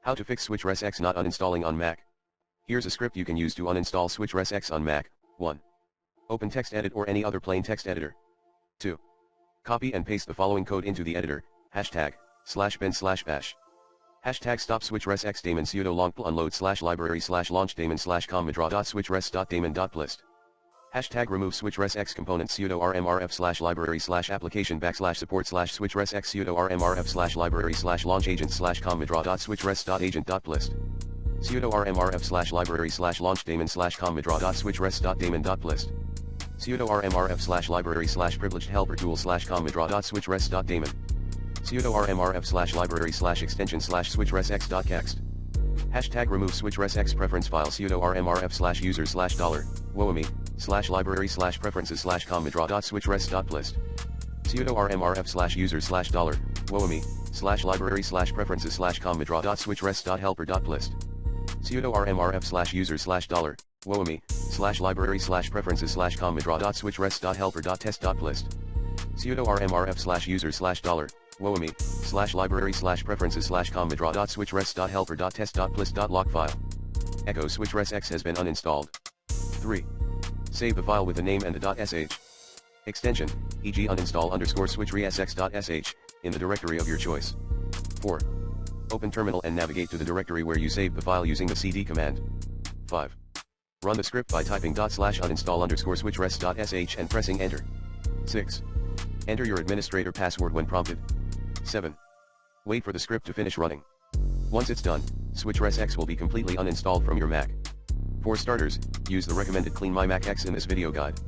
How to fix SwitchResX not uninstalling on Mac. Here's a script you can use to uninstall SwitchResX on Mac. 1. Open TextEdit or any other plain text editor. 2. Copy and paste the following code into the editor, #bin/bash. #stop SwitchResX.daemon sudo long unload /library /LaunchDaemons com.madrau.switchresx.daemon.plist. #remove SwitchResX component sudo rmrf /library /application /support /SwitchResX sudo rmrf /library /LaunchAgents com.madrau.switchresx.agent.plist. sudo rmrf /library /LaunchDaemons com.madrau.switchresx.daemon.plist. sudo rmrf /library /PrivilegedHelperTools com.madrau.switchresx.daemon. sudo rmrf /library /extension /SwitchResX.kext. #remove SwitchResX preference file sudo rmrf /user $whoami /library /preferences com.madrau.switchresx.plist. sudo rmrf /user $whoami /library /preferences com.madrau.switchresx.helper.plist. sudo rmrf /user $whoami /library /preferences com.madrau.switchresx.helper.test.plist. sudo rmrf /user $whoami /library /preferences com.madrau.switchresx.helper.test.plist. Log file. Echo SwitchResX has been uninstalled. 3. Save the file with the name and the .sh extension, e.g. uninstall_switchresx.sh, in the directory of your choice. 4. Open terminal and navigate to the directory where you saved the file using the cd command. 5. Run the script by typing /uninstall_switchresx.sh and pressing enter. 6. Enter your administrator password when prompted. 7. Wait for the script to finish running. Once it's done, SwitchResX will be completely uninstalled from your Mac. For starters, use the recommended Clean My Mac X in this video guide.